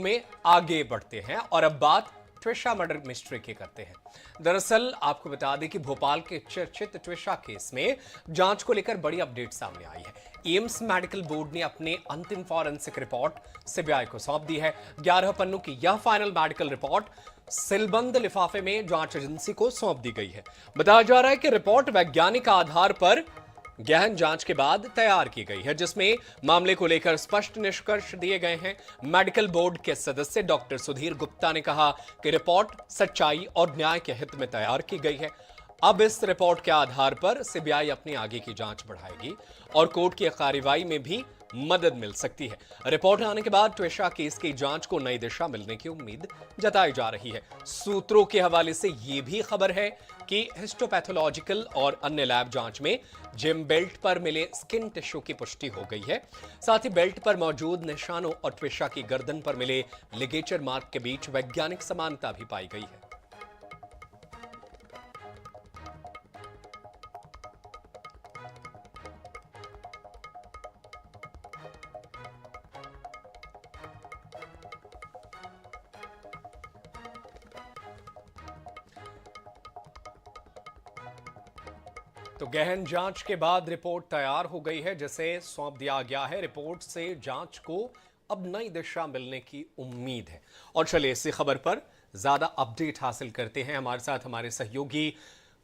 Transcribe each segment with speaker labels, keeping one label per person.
Speaker 1: में आगे बढ़ते हैं और अब बात ट्विशा मर्डर मिस्ट्री की करते हैं। दरअसल आपको बता दें कि भोपाल के चर्चित ट्विशा केस में जांच को लेकर बड़ी अपडेट सामने आई है। एम्स मेडिकल बोर्ड ने अपने अंतिम फॉरेंसिक रिपोर्ट सीबीआई को सौंप दी है। 11 पन्नों की यह फाइनल मेडिकल रिपोर्ट सीलबंद लिफाफे में जांच एजेंसी को सौंप दी गई है। बताया जा रहा है कि रिपोर्ट वैज्ञानिक आधार पर गहन जांच के बाद तैयार की गई है, जिसमें मामले को लेकर स्पष्ट निष्कर्ष दिए गए हैं। मेडिकल बोर्ड के सदस्य डॉक्टर सुधीर गुप्ता ने कहा कि रिपोर्ट सच्चाई और न्याय के हित में तैयार की गई है। अब इस रिपोर्ट के आधार पर सीबीआई अपनी आगे की जांच बढ़ाएगी और कोर्ट की कार्रवाई में भी मदद मिल सकती है। रिपोर्ट आने के बाद ट्विशा केस की जांच को नई दिशा मिलने की उम्मीद जताई जा रही है। सूत्रों के हवाले से यह भी खबर है कि हिस्टोपैथोलॉजिकल और अन्य लैब जांच में जिम बेल्ट पर मिले स्किन टिश्यू की पुष्टि हो गई है। साथ ही बेल्ट पर मौजूद निशानों और ट्विशा की गर्दन पर मिले लिगेचर मार्क के बीच वैज्ञानिक समानता भी पाई गई है। तो गहन जांच के बाद रिपोर्ट तैयार हो गई है, जिसे सौंप दिया गया है। रिपोर्ट से जांच को अब नई दिशा मिलने की उम्मीद है। और चलिए इसी खबर पर ज्यादा अपडेट हासिल करते हैं। हमारे साथ हमारे सहयोगी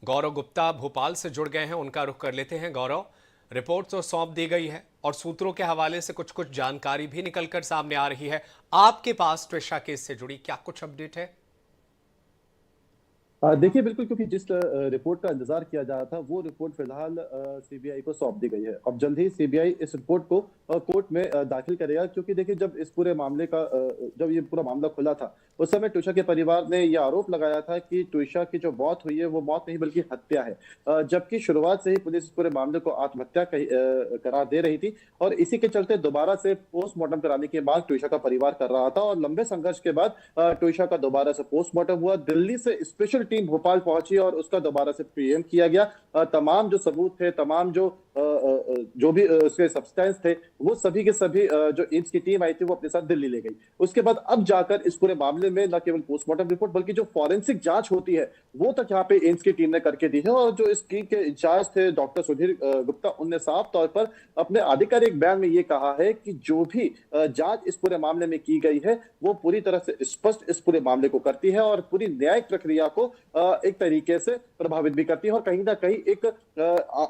Speaker 1: गौरव गुप्ता भोपाल से जुड़ गए हैं, उनका रुख कर लेते हैं। गौरव, रिपोर्ट तो सौंप दी गई है और सूत्रों के हवाले से कुछ कुछ जानकारी भी निकलकर सामने आ रही है। आपके पास ट्विशा केस से जुड़ी क्या कुछ अपडेट है?
Speaker 2: देखिए, बिल्कुल, क्योंकि जिस रिपोर्ट का इंतजार किया जा रहा था वो रिपोर्ट फिलहाल सीबीआई को सौंप दी गई है। अब जल्द ही सीबीआई इस रिपोर्ट को कोर्ट में दाखिल करेगा, क्योंकि देखिए, जब इस पूरे मामले का जब ये पूरा मामला खुला था उस समय ट्विशा के परिवार ने यह आरोप लगाया था कि ट्विशा की जो मौत हुई है वो मौत नहीं बल्कि हत्या है। जबकि शुरुआत से ही पुलिस इस पूरे मामले को आत्महत्या करार दे रही थी और इसी के चलते दोबारा से पोस्टमार्टम कराने की मांग ट्विशा का परिवार कर रहा था। और लंबे संघर्ष के बाद ट्विशा का दोबारा से पोस्टमार्टम हुआ, दिल्ली से स्पेशल टीम भोपाल पहुंची और उसका दोबारा से पीएम किया गया। तमाम जो सबूत थे, तमाम जो भी उसके सब्सटेंस थे, वो सभी के सभी जो एम्स की टीम आई थी वो अपने साथ दिल्ली ले गई। उसके बाद अब जाकर इस पूरे मामले में न केवल पोस्टमार्टम रिपोर्ट बल्कि जो फॉरेंसिक जांच होती है वो तक यहाँ पे एम्स की टीम ने करके दी है। और जो इस टीम के इंचार्ज थे डॉक्टर सुधीर गुप्ता, उनने साफ तौर पर अपने आधिकारिक बयान में ये कहा है कि जो भी जांच इस पूरे मामले में की गई है वो पूरी तरह से स्पष्ट इस पूरे मामले को करती है और पूरी न्यायिक प्रक्रिया को एक तरीके से प्रभावित भी करती है। और कहीं ना कहीं एक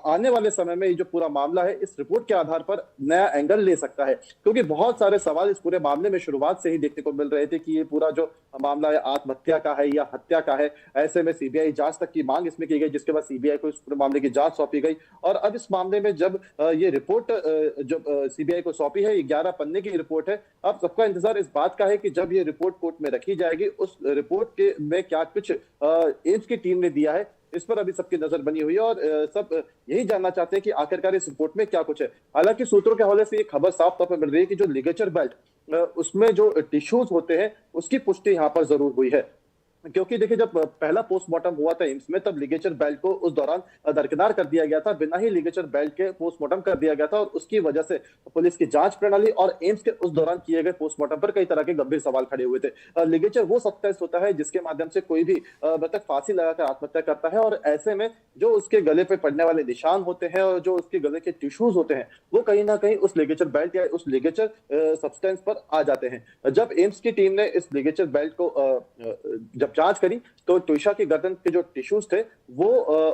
Speaker 2: आने वाले समय में ये जो पूरा मामला है इस रिपोर्ट के आधार पर नया एंगल ले सकता है, क्योंकि बहुत सारे सवाल इस पूरे मामले में शुरुआत से ही देखने को मिल रहे थे कि ये पूरा जो मामला है आत्महत्या का है या हत्या का है। ऐसे में सीबीआई जांच तक की मांग इसमें की गई, जिसके बाद सीबीआई को इस पूरे मामले की जांच सौंपी गई। और अब इस मामले में जब ये रिपोर्ट जो सीबीआई को सौंपी है, ये 11 पन्ने की रिपोर्ट है। अब सबका इंतजार इस बात का है कि जब ये रिपोर्ट कोर्ट में रखी जाएगी उस रिपोर्ट के में क्या कुछ एम्स की टीम ने दिया है, इस पर अभी सबकी नजर बनी हुई है। और सब यही जानना चाहते हैं कि आखिरकार इस रिपोर्ट में क्या कुछ है। हालांकि सूत्रों के हवाले से ये खबर साफ तौर पर मिल रही है कि जो लिगेचर बेल्ट उसमें जो टिश्यूज होते हैं उसकी पुष्टि यहाँ पर जरूर हुई है, क्योंकि देखिए, जब पहला पोस्टमार्टम हुआ था एम्स में तब लिगेचर बेल्ट को उस दौरान दरकिनार कर दिया गया था, बिना ही लिगेचर बेल्ट के पोस्टमार्टम कर दिया गया था। और उसकी वजह से पुलिस की जांच प्रणाली और एम्स के उस दौरान किए गए पोस्टमार्टम पर कई तरह के गंभीर सवाल खड़े हुए थे। लिगेचर वो सब्सटेंस होता है जिसके माध्यम से कोई भी मृतक फांसी लगाकर आत्महत्या करता है, और ऐसे में जो उसके गले पे पड़ने वाले निशान होते हैं और जो उसके गले के टिश्यूज होते हैं वो कहीं ना कहीं उस लिगेचर बेल्ट या उस लिगेचर सब्सटेंस पर आ जाते हैं। जब एम्स की टीम ने इस लिगेचर बेल्ट को जब जांच करी तो ट्विशा की गर्दन के जो टिश्यूज थे वो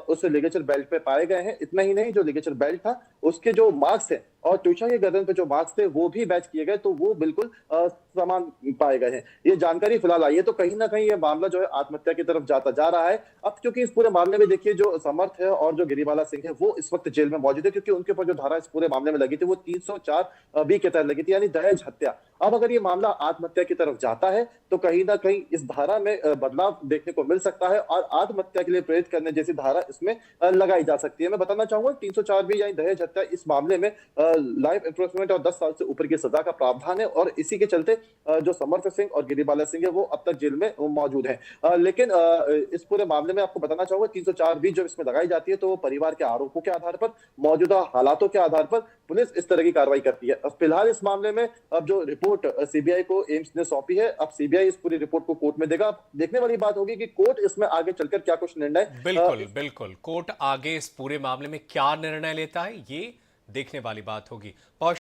Speaker 2: उस लिगेचर बेल्ट पे पाए गए हैं। इतना ही नहीं, जो लिगेचर बेल्ट था उसके जो मार्क्स हैं और ट्विशा के गर्दन पे जो मार्क्स थे वो भी मैच किए गए, तो वो बिल्कुल समान पाए गए हैं। ये जानकारी फिलहाल आई है, तो कहीं ना कहीं ये मामला जो है आत्महत्या की तरफ जाता जा रहा है। अब क्योंकि इस पूरे मामले में देखिए, जो समर्थ है और जो गिरिबाला सिंह है वो इस वक्त जेल में मौजूद है, क्योंकि उनके ऊपर जो धारा इस पूरे मामले में लगी थी वो 304 बी के तहत लगी थी, यानी दहेज हत्या। अब अगर ये मामला आत्महत्या की तरफ जाता है तो कहीं ना कहीं इस धारा में बदलाव देखने को मिल सकता है और आत्महत्या के लिए प्रेरित करने जैसी धारा इसमें लगाई जा सकती है। मैं बताना चाहूंगा 304 भी यानी दहेज हत्या इस मामले में लाइफ इम्प्रिजनमेंट और 10 साल से ऊपर की सजा का प्रावधान है, और इसी के चलते जो समर्थ सिंह और गिरिबाला सिंह है वो अब तक जेल में मौजूद हैं। लेकिन इस पूरे मामले में आपको बताना चाहूंगा 304 भी जब इसमें लगाई जाती है तो वो परिवार के आरोपों के आधार पर, मौजूदा हालातों के आधार पर पुलिस इस तरह की कार्रवाई करती है। अब फिलहाल इस मामले में अब जो रिपोर्ट सीबीआई को एम्स ने सौंपी है, अब सीबीआई इस पूरी रिपोर्ट को कोर्ट में देगा। अब देखने वाली बात होगी कि कोर्ट इसमें आगे चलकर क्या कुछ निर्णय
Speaker 1: बिल्कुल बिल्कुल, कोर्ट आगे इस पूरे मामले में क्या निर्णय लेता है, ये देखने वाली बात होगी।